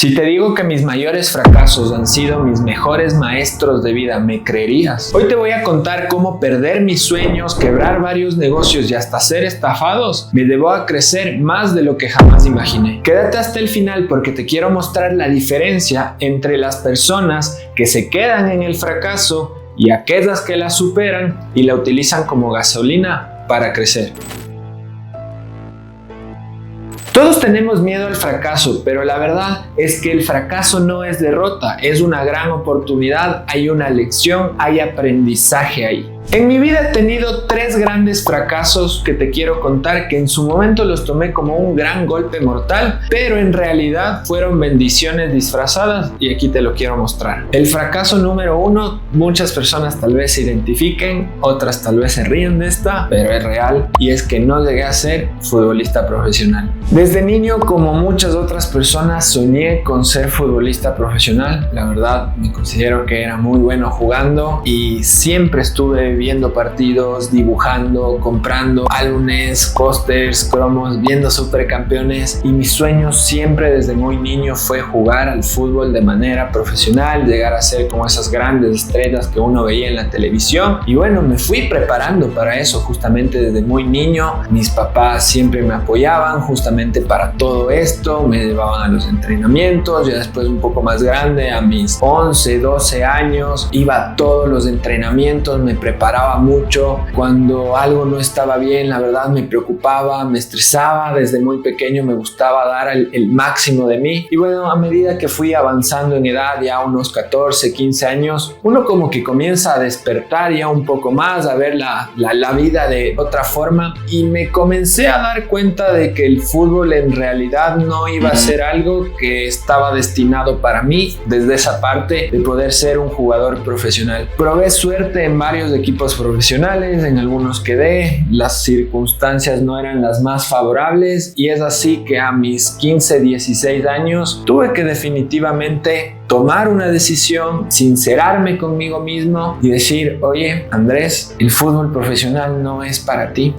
Si te digo que mis mayores fracasos han sido mis mejores maestros de vida, ¿me creerías? Hoy te voy a contar cómo perder mis sueños, quebrar varios negocios y hasta ser estafados me llevó a crecer más de lo que jamás imaginé. Quédate hasta el final porque te quiero mostrar la diferencia entre las personas que se quedan en el fracaso y aquellas que la superan y la utilizan como gasolina para crecer. Todos tenemos miedo al fracaso, pero la verdad es que el fracaso no es derrota, es una gran oportunidad, hay una lección, hay aprendizaje ahí. En mi vida he tenido 3 grandes fracasos que te quiero contar que en su momento los tomé como un gran golpe mortal, pero en realidad fueron bendiciones disfrazadas y aquí te lo quiero mostrar. El fracaso número 1, muchas personas tal vez se identifiquen, otras tal vez se ríen de esta, pero es real y es que no llegué a ser futbolista profesional. Desde niño, como muchas otras personas, soñé con ser futbolista profesional. La verdad, me considero que era muy bueno jugando y siempre estuve viendo partidos, dibujando, comprando álbumes, pósters, cromos, viendo supercampeones y mi sueño siempre desde muy niño fue jugar al fútbol de manera profesional, llegar a ser como esas grandes estrellas que uno veía en la televisión y bueno, me fui preparando para eso justamente desde muy niño. Mis papás siempre me apoyaban justamente para todo esto, me llevaban a los entrenamientos, ya después un poco más grande, a mis 11, 12 años, iba a todos los entrenamientos, me preparaba mucho. Cuando algo no estaba bien, la verdad me preocupaba, me estresaba. Desde muy pequeño me gustaba dar el máximo de mí. Y bueno, a medida que fui avanzando en edad, ya unos 14, 15 años, uno como que comienza a despertar ya un poco más, a ver la vida de otra forma. Y me comencé a dar cuenta de que el fútbol en realidad no iba a ser algo que estaba destinado para mí, desde esa parte de poder ser un jugador profesional. Probé suerte en varios equipos profesionales, en algunos quedé, las circunstancias no eran las más favorables y es así que a mis 15, 16 años tuve que definitivamente tomar una decisión, sincerarme conmigo mismo y decir, oye, Andrés, el fútbol profesional no es para ti.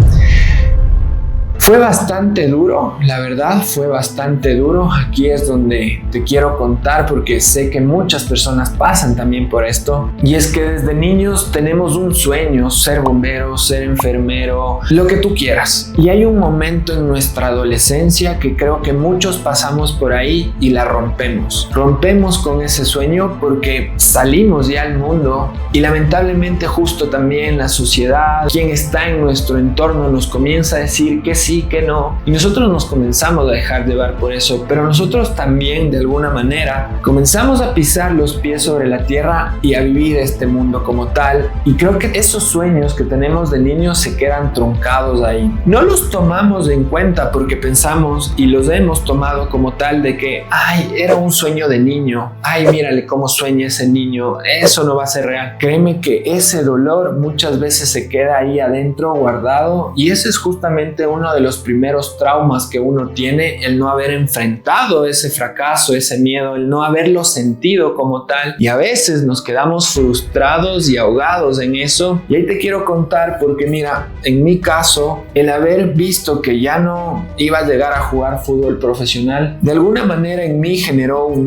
Fue bastante duro, la verdad, fue bastante duro. Aquí es donde te quiero contar porque sé que muchas personas pasan también por esto. Y es que desde niños tenemos un sueño, ser bombero, ser enfermero, lo que tú quieras. Y hay un momento en nuestra adolescencia que creo que muchos pasamos por ahí y la rompemos. Rompemos con ese sueño porque salimos ya al mundo y lamentablemente justo también la sociedad, quien está en nuestro entorno nos comienza a decir que sí, que no, y nosotros nos comenzamos a dejar llevar por eso, pero nosotros también de alguna manera comenzamos a pisar los pies sobre la tierra y a vivir este mundo como tal, y creo que esos sueños que tenemos de niños se quedan truncados ahí. No los tomamos en cuenta porque pensamos y los hemos tomado como tal de que, ay, era un sueño de niño, ay, mírale cómo sueña ese niño, eso no va a ser real. Créeme que ese dolor muchas veces se queda ahí adentro guardado y ese es justamente uno de los primeros traumas que uno tiene, el no haber enfrentado ese fracaso, ese miedo, el no haberlo sentido como tal y a veces nos quedamos frustrados y ahogados en eso. Y ahí te quiero contar porque mira, en mi caso, el haber visto que ya no iba a llegar a jugar fútbol profesional, de alguna manera en mí generó un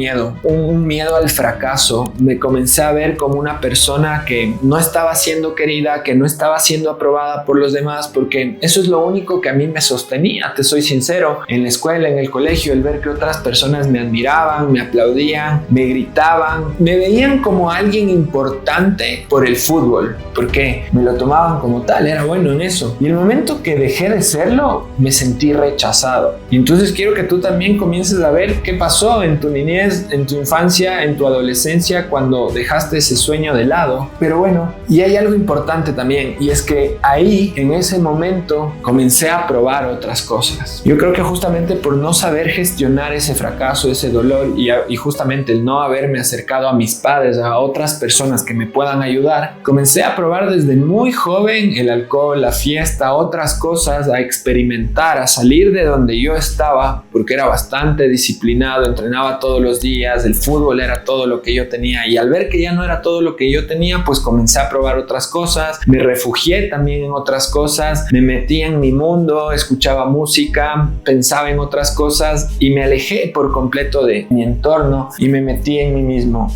miedo al fracaso. Me comencé a ver como una persona que no estaba siendo querida, que no estaba siendo aprobada por los demás, porque eso es lo único que a mí me sostenía, te soy sincero, en la escuela, en el colegio, el ver que otras personas me admiraban, me aplaudían, me gritaban, me veían como alguien importante por el fútbol, porque me lo tomaban como tal, era bueno en eso. Y el momento que dejé de serlo, me sentí rechazado. Y entonces quiero que tú también comiences a ver qué pasó en tu niñez, en tu infancia, en tu adolescencia, cuando dejaste ese sueño de lado. Pero bueno, y hay algo importante también, y es que ahí, en ese momento, comencé a probar otras cosas. Yo creo que justamente por no saber gestionar ese fracaso, ese dolor y justamente el no haberme acercado a mis padres, a otras personas que me puedan ayudar, comencé a probar desde muy joven el alcohol, la fiesta, otras cosas, a experimentar, a salir de donde yo estaba, porque era bastante disciplinado, entrenaba todos los días, el fútbol era todo lo que yo tenía y al ver que ya no era todo lo que yo tenía, pues comencé a probar otras cosas, me refugié también en otras cosas, me metí en mi mundo, escuchaba música, pensaba en otras cosas y me alejé por completo de mi entorno y me metí en mí mismo.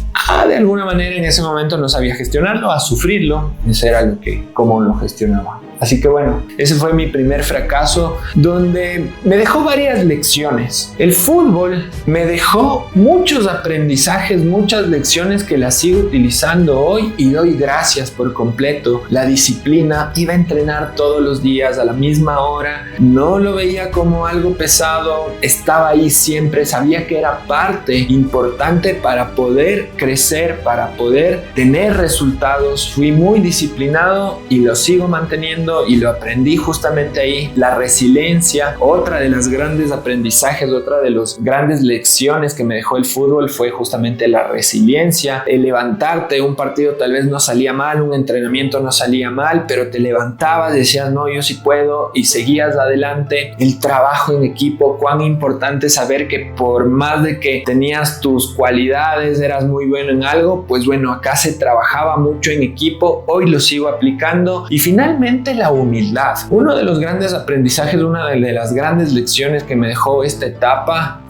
De alguna manera en ese momento no sabía gestionarlo, a sufrirlo. Eso era cómo lo gestionaba. Así que bueno, ese fue mi primer fracaso, donde me dejó varias lecciones. El fútbol me dejó muchos aprendizajes, muchas lecciones que las sigo utilizando hoy y doy gracias por completo. La disciplina, iba a entrenar todos los días a la misma hora, no lo veía como algo pesado, estaba ahí siempre, sabía que era parte importante para poder crecer, para poder tener resultados. Fui muy disciplinado y lo sigo manteniendo y lo aprendí justamente ahí. La resiliencia, otra de los grandes aprendizajes, otra de las grandes lecciones que me dejó el fútbol fue justamente la resiliencia, el levantarte. Un partido tal vez no salía mal, un entrenamiento no salía mal, pero te levantabas, decías no, yo sí puedo y seguías adelante. El trabajo en equipo, cuán importante saber que por más de que tenías tus cualidades, eras muy bueno en algo, pues bueno, acá se trabajaba mucho en equipo, hoy lo sigo aplicando. Y finalmente la humildad. Uno de los grandes aprendizajes, una de las grandes lecciones que me dejó esta etapa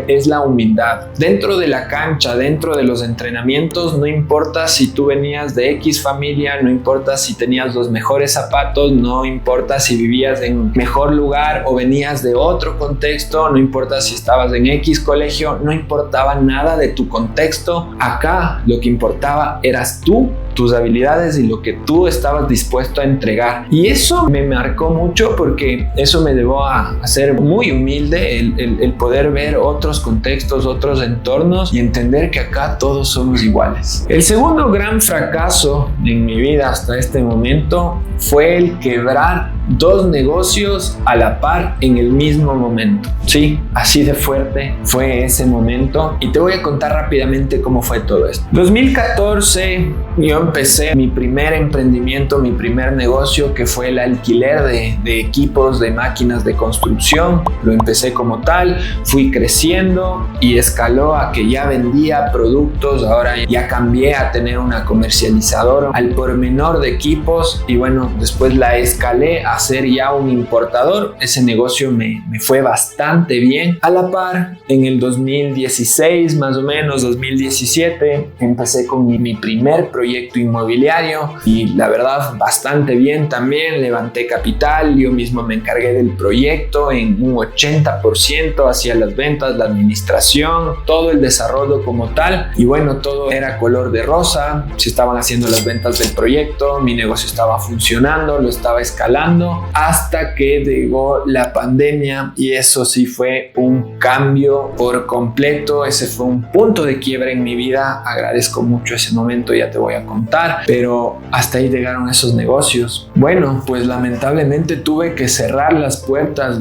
es la humildad. Dentro de la cancha, dentro de los entrenamientos, no importa si tú venías de X familia, no importa si tenías los mejores zapatos, no importa si vivías en mejor lugar o venías de otro contexto, no importa si estabas en X colegio, no importaba nada de tu contexto. Acá lo que importaba eras tú, tus habilidades y lo que tú estabas dispuesto a entregar. Y eso me marcó mucho porque eso me llevó a ser muy humilde, el poder ver otros contextos, otros entornos y entender que acá todos somos iguales. El segundo gran fracaso en mi vida hasta este momento fue el quebrar 2 negocios a la par en el mismo momento. Sí, así de fuerte fue ese momento y te voy a contar rápidamente cómo fue todo esto. 2014 yo empecé mi primer emprendimiento, mi primer negocio, que fue el alquiler de equipos, de máquinas de construcción. Lo empecé como tal, fui creciendo y escaló a que ya vendía productos. Ahora ya cambié a tener una comercializadora al por menor de equipos y bueno, después la escalé a ser ya un importador. Ese negocio me fue bastante bien. A la par, en el 2016, más o menos 2017, empecé con mi primer proyecto inmobiliario y la verdad bastante bien también. Levanté capital, yo mismo me encargué del proyecto en un 80%, hacia las ventas, la administración, todo el desarrollo como tal y bueno, todo era color de rosa. Se estaban haciendo las ventas del proyecto, mi negocio estaba funcionando, lo estaba escalando hasta que llegó la pandemia y eso sí fue un cambio por completo. Ese fue un punto de quiebre en mi vida. Agradezco mucho ese momento, ya te voy a contar, pero hasta ahí llegaron esos negocios. Bueno, pues lamentablemente tuve que cerrar las puertas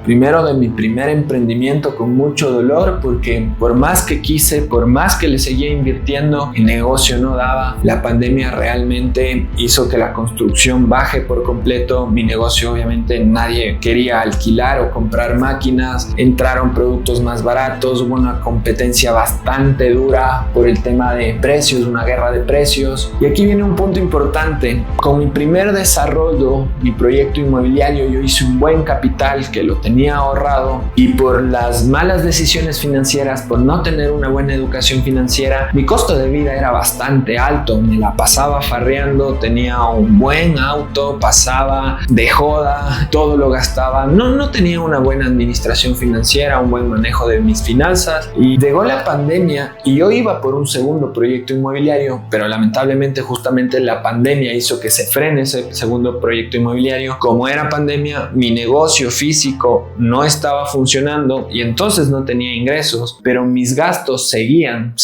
primero de mi primer emprendimiento con mucho dolor, porque por más que quise, por más que le seguía invirtiendo, el negocio no daba. La pandemia realmente hizo que la construcción baje por completo. Mi negocio, obviamente, nadie quería alquilar o comprar máquinas. Entraron productos más baratos, hubo una competencia bastante dura por el tema de precios, una guerra de precios. Y aquí viene un punto importante. Con mi primer desarrollo, mi proyecto inmobiliario, yo hice un buen capital que lo tenía ahorrado y por las malas decisiones financieras, por no tener una buena educación financiera, mi costo de vida era bastante alto. Me la pasaba farreando, tenía un buen auto, pasaba de joda, todo lo gastaba. No tenía una buena administración financiera, un buen manejo de mis finanzas y llegó la pandemia y yo iba por un segundo proyecto inmobiliario, pero lamentablemente justamente la pandemia hizo que se frene ese segundo proyecto inmobiliario. Como era pandemia, mi negocio físico no estaba funcionando y entonces no tenía ingresos, pero mis gastos seguían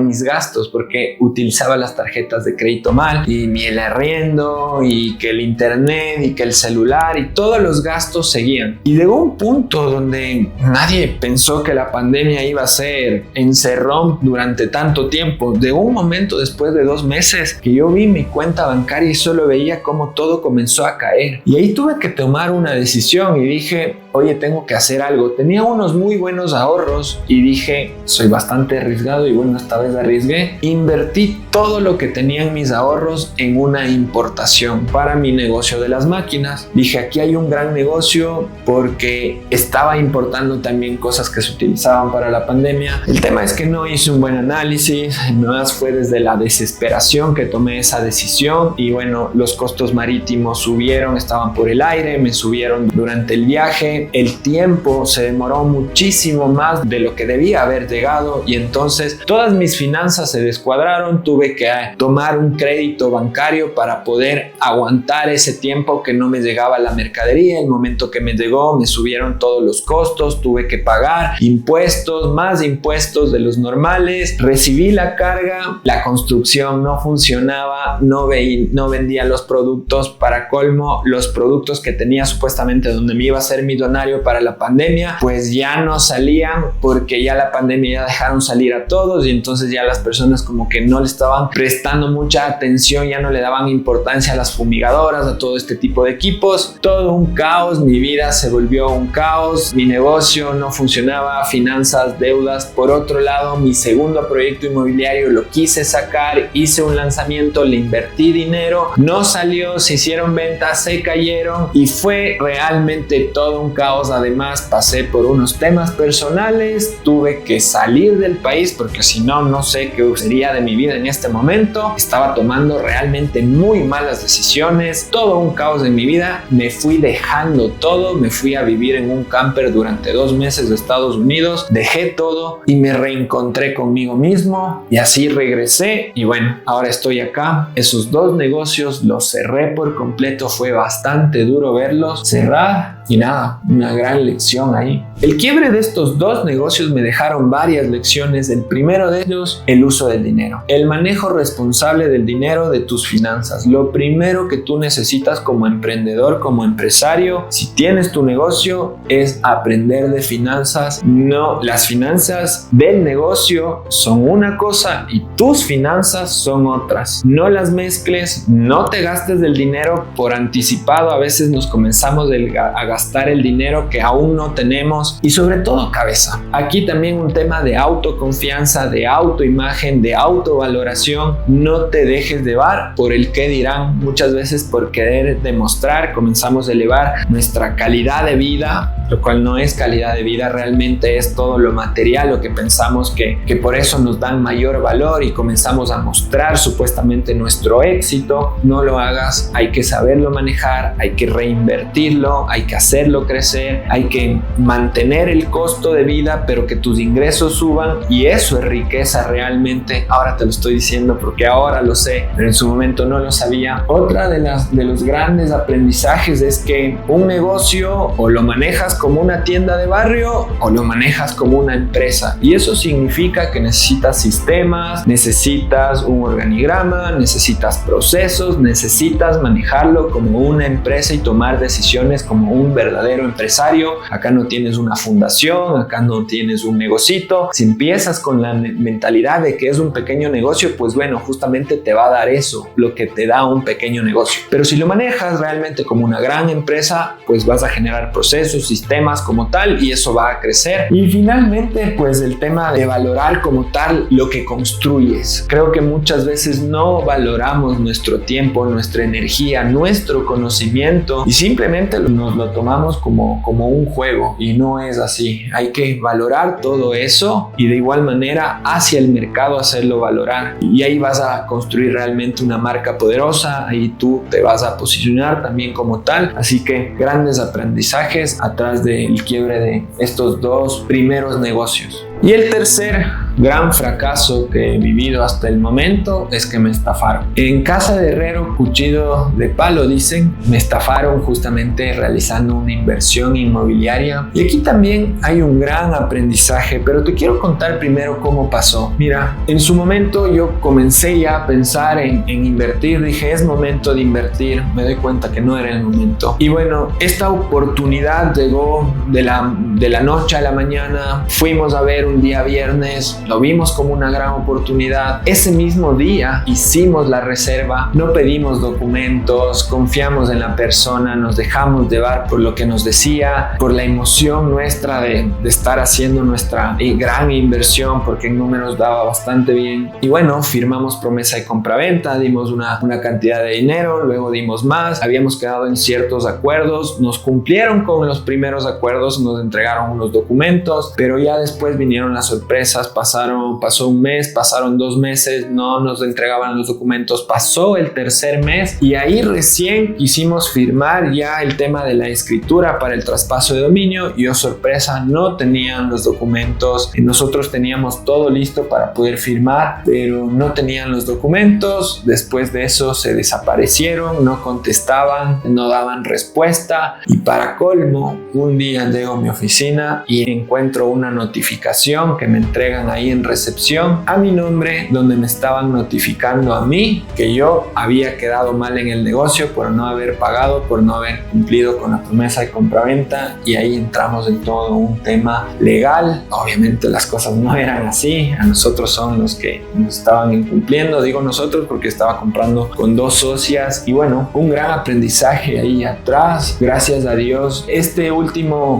mis gastos porque utilizaba las tarjetas de crédito mal y mi el arriendo y que el internet y que el celular y todos los gastos seguían. Y llegó un punto donde nadie pensó que la pandemia iba a ser encerrón durante tanto tiempo. Llegó un momento después de 2 meses que yo vi mi cuenta bancaria y solo veía cómo todo comenzó a caer. Y ahí tuve que tomar una decisión y dije, oye, tengo que hacer algo. Tenía unos muy buenos ahorros y dije, soy bastante arriesgado y bueno, esta vez arriesgué. Invertí todo lo que tenía en mis ahorros en una importación para mi negocio de las máquinas. Dije, aquí hay un gran negocio porque estaba importando también cosas que se utilizaban para la pandemia. El tema es que no hice un buen análisis, más fue desde la desesperación que tomé esa decisión y bueno, los costos marítimos subieron, estaban por el aire, me subieron durante el viaje, el tiempo se demoró muchísimo más de lo que debía haber llegado y entonces todas mis finanzas se descuadraron, tuve que tomar un crédito bancario para poder aguantar ese tiempo que no me llegaba la mercadería. El momento que me llegó me subieron todos los costos, tuve que pagar impuestos, más impuestos de los normales, recibí la carga, la construcción no funcionaba, no vendía los productos, para colmo los productos que tenía supuestamente donde me iba a ser millonario para la pandemia pues ya no salían porque ya la pandemia ya dejaron salir a todos y entonces ya las personas como que no le estaban prestando mucha atención, ya no le daban importancia a las fumigadoras, a todo este tipo de equipos, todo un caos, mi vida se volvió un caos, mi negocio no funcionaba, finanzas, deudas. Por otro lado, mi segundo proyecto inmobiliario lo quise sacar, hice un lanzamiento, le invertí dinero, no salió, se hicieron ventas, se cayeron y fue realmente todo un caos. Además pasé por unos temas personales, tuve que salir del país porque si no, no sé qué sería de mi vida en este momento. Estaba tomando realmente muy malas decisiones, todo un caos en mi vida. Me fui dejando todo, me fui a vivir en un camper durante 2 meses de Estados Unidos, dejé todo y me reencontré conmigo mismo y así regresé y bueno, ahora estoy acá. Esos 2 negocios los cerré por completo, fue bastante duro verlos cerrar y nada, una gran lección ahí. El quiebre de estos 2 negocios me dejaron varias lecciones. El primero de ellos, el uso del dinero, el manejo responsable del dinero, de tus finanzas. Lo primero que tú necesitas como emprendedor, como empresario, si tienes tu negocio, es aprender de finanzas. No, las finanzas del negocio son una cosa y tus finanzas son otras. No las mezcles, no te gastes del dinero por anticipado. A veces nos comenzamos a gastar el dinero que aún no tenemos y sobre todo cabeza. Aquí también un tema de autoconfianza, de autoimagen, de autovaloración. No te dejes llevar por el qué dirán. Muchas veces por querer demostrar comenzamos a elevar nuestra calidad de vida, lo cual no es calidad de vida, realmente es todo lo material, lo que pensamos que por eso nos dan mayor valor y comenzamos a mostrar supuestamente nuestro éxito. No lo hagas, hay que saberlo manejar, hay que reinvertirlo, hay que hacerlo crecer, hay que mantener el costo de vida pero que tus ingresos suban y eso es riqueza realmente. Ahora te lo estoy diciendo porque ahora lo sé, pero en su momento no lo sabía. Otra de los grandes aprendizajes es que un negocio o lo manejas como una tienda de barrio o lo manejas como una empresa y eso significa que necesitas sistemas, necesitas un organigrama, necesitas procesos, necesitas manejarlo como una empresa y tomar decisiones como un verdadero empresario. Acá no tienes una fundación, acá no tienes un negocito. Si empiezas con la mentalidad de que es un pequeño negocio, pues bueno, justamente te va a dar eso, lo que te da un pequeño negocio. Pero si lo manejas realmente como una gran empresa, pues vas a generar procesos, sistemas como tal y eso va a crecer. Y finalmente, pues el tema de valorar como tal lo que construyes. Creo que muchas veces no valoramos nuestro tiempo, nuestra energía, nuestro conocimiento y simplemente nos lo tomamos como un juego y no es así. Hay que valorar todo eso y de igual manera hacia el mercado hacerlo valorar y ahí vas a construir realmente una marca poderosa, ahí tú te vas a posicionar también como tal. Así que grandes aprendizajes atrás del quiebre de estos 2 primeros negocios. Y el tercer gran fracaso que he vivido hasta el momento es que me estafaron. En casa de herrero, cuchillo de palo, dicen. Me estafaron justamente realizando una inversión inmobiliaria. Y aquí también hay un gran aprendizaje, pero te quiero contar primero cómo pasó. Mira, en su momento yo comencé ya a pensar en invertir. Dije, es momento de invertir. Me doy cuenta que no era el momento. Y bueno, esta oportunidad llegó de la noche a la mañana. Fuimos a ver un día viernes, lo vimos como una gran oportunidad. Ese mismo día hicimos la reserva, no pedimos documentos, confiamos en la persona, nos dejamos llevar por lo que nos decía, por la emoción nuestra de estar haciendo nuestra gran inversión, porque en números daba bastante bien. Y bueno, firmamos promesa de compraventa, dimos una cantidad de dinero, luego dimos más, habíamos quedado en ciertos acuerdos, nos cumplieron con los primeros acuerdos, nos entregaron unos documentos, pero ya después vinieron las sorpresas, pasó un mes, pasaron 2 meses, no nos entregaban los documentos, pasó el tercer mes y ahí recién quisimos firmar ya el tema de la escritura para el traspaso de dominio y, oh sorpresa, no tenían los documentos. Nosotros teníamos todo listo para poder firmar, pero no tenían los documentos. Después de eso se desaparecieron, no contestaban, no daban respuesta y para colmo, un día llego a mi oficina y encuentro una notificación que me entregan ahí en recepción a mi nombre, donde me estaban notificando a mí que yo había quedado mal en el negocio por no haber pagado, por no haber cumplido con la promesa de compraventa, y ahí entramos en todo un tema legal. Obviamente las cosas no eran así, a nosotros son los que nos estaban incumpliendo, digo nosotros porque estaba comprando con 2 socias y bueno, un gran aprendizaje ahí atrás. Gracias a Dios,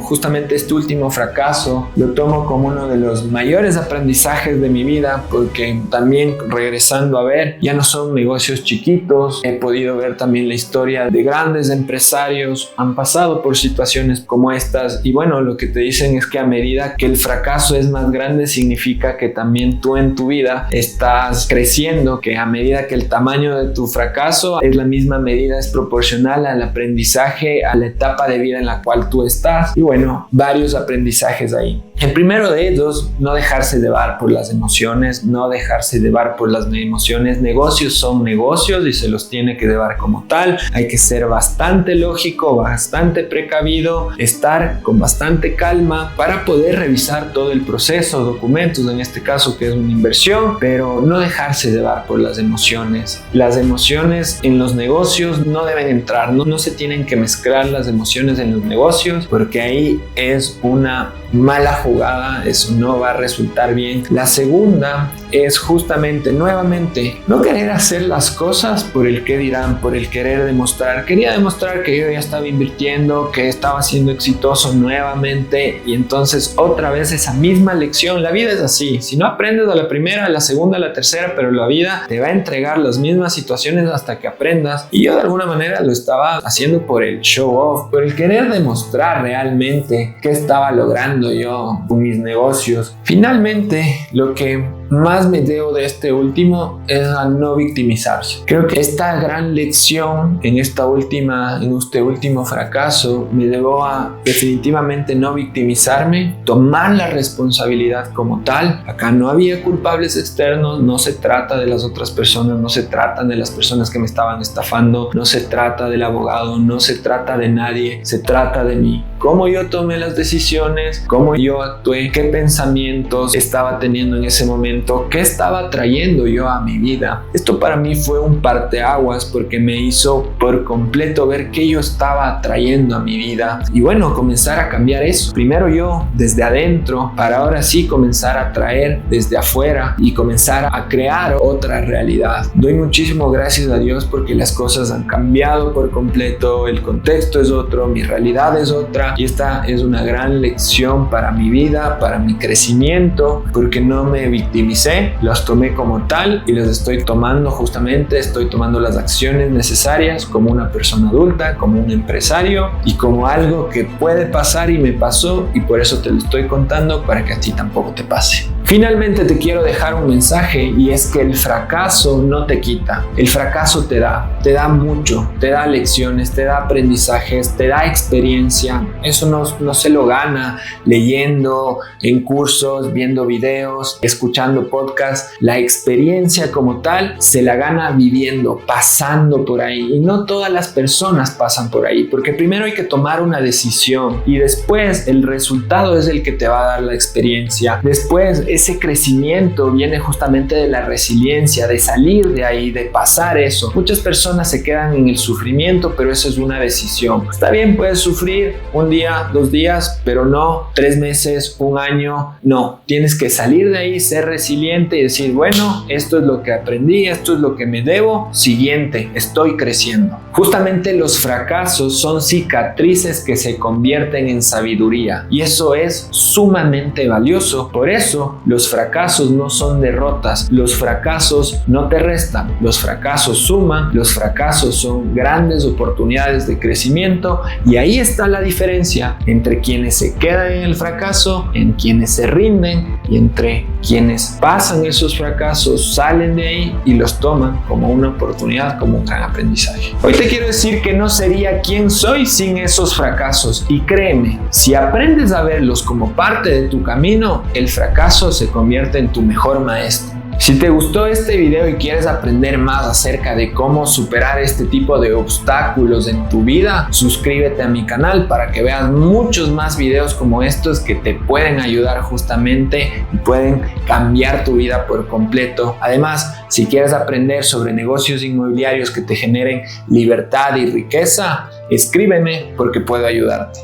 justamente este último fracaso lo tomo como uno de los mayores aprendizajes de mi vida, porque también regresando a ver, ya no son negocios chiquitos, he podido ver también la historia de grandes empresarios, han pasado por situaciones como estas y bueno, lo que te dicen es que a medida que el fracaso es más grande significa que también tú en tu vida estás creciendo, que a medida que el tamaño de tu fracaso es la misma medida, es proporcional al aprendizaje, a la etapa de vida en la cual tú estás. Y bueno, varios aprendizajes ahí. El primero de ellos, no dejarse llevar por las emociones, negocios son negocios y se los tiene que llevar como tal, hay que ser bastante lógico, bastante precavido, estar con bastante calma para poder revisar todo el proceso, documentos en este caso que es una inversión, pero no dejarse llevar por las emociones. Las emociones en los negocios no deben entrar, no se tienen que mezclar las emociones en los negocios, porque ahí es una mala jugada, eso no va a resultar bien. La segunda es justamente, nuevamente, no querer hacer las cosas por el qué dirán, por el querer demostrar. Quería demostrar que yo ya estaba invirtiendo, que estaba siendo exitoso nuevamente, y entonces otra vez esa misma lección. La vida es así, si no aprendes a la primera, a la segunda, a la tercera, pero la vida te va a entregar las mismas situaciones hasta que aprendas, y yo de alguna manera lo estaba haciendo por el show off, por el querer demostrar realmente qué estaba logrando yo con mis negocios. Finalmente, lo que más me llevo de este último es a no victimizarse. Creo que esta gran lección en este último fracaso me llevó a definitivamente no victimizarme, tomar la responsabilidad como tal. Acá no había culpables externos, no se trata de las otras personas, no se trata de las personas que me estaban estafando, no se trata del abogado, no se trata de nadie, se trata de mí. Cómo yo tomé las decisiones, cómo yo actué, qué pensamientos estaba teniendo en ese momento, qué estaba trayendo yo a mi vida. Esto para mí fue un parteaguas porque me hizo por completo ver qué yo estaba trayendo a mi vida y bueno, comenzar a cambiar eso. Primero yo desde adentro para ahora sí comenzar a traer desde afuera y comenzar a crear otra realidad. Doy muchísimo gracias a Dios porque las cosas han cambiado por completo, el contexto es otro, mi realidad es otra. Y esta es una gran lección para mi vida, para mi crecimiento, porque no me victimicé, los tomé como tal y los estoy tomando las acciones necesarias como una persona adulta, como un empresario y como algo que puede pasar y me pasó y por eso te lo estoy contando para que a ti tampoco te pase. Finalmente te quiero dejar un mensaje y es que el fracaso no te quita, el fracaso te da mucho, te da lecciones, te da aprendizajes, te da experiencia. Eso no se lo gana leyendo en cursos, viendo videos, escuchando podcasts. La experiencia como tal se la gana viviendo, pasando por ahí, y no todas las personas pasan por ahí, porque primero hay que tomar una decisión y después el resultado es el que te va a dar la experiencia. Después ese crecimiento viene justamente de la resiliencia, de salir de ahí, de pasar eso. Muchas personas se quedan en el sufrimiento, pero eso es una decisión. Está bien, puedes sufrir un día, 2 días, pero no 3 meses, 1 año. No, tienes que salir de ahí, ser resiliente y decir, bueno, esto es lo que aprendí, esto es lo que me debo. Siguiente, estoy creciendo. Justamente los fracasos son cicatrices que se convierten en sabiduría y eso es sumamente valioso. Por eso los fracasos no son derrotas, los fracasos no te restan, los fracasos suman, los fracasos son grandes oportunidades de crecimiento y ahí está la diferencia entre quienes se quedan en el fracaso, en quienes se rinden y entre quienes pasan esos fracasos, salen de ahí y los toman como una oportunidad, como un gran aprendizaje. Hoy te quiero decir que no sería quien soy sin esos fracasos y créeme, si aprendes a verlos como parte de tu camino, el fracaso se convierte en tu mejor maestro. Si te gustó este video y quieres aprender más acerca de cómo superar este tipo de obstáculos en tu vida, suscríbete a mi canal para que veas muchos más videos como estos que te pueden ayudar justamente y pueden cambiar tu vida por completo. Además, si quieres aprender sobre negocios inmobiliarios que te generen libertad y riqueza, escríbeme porque puedo ayudarte.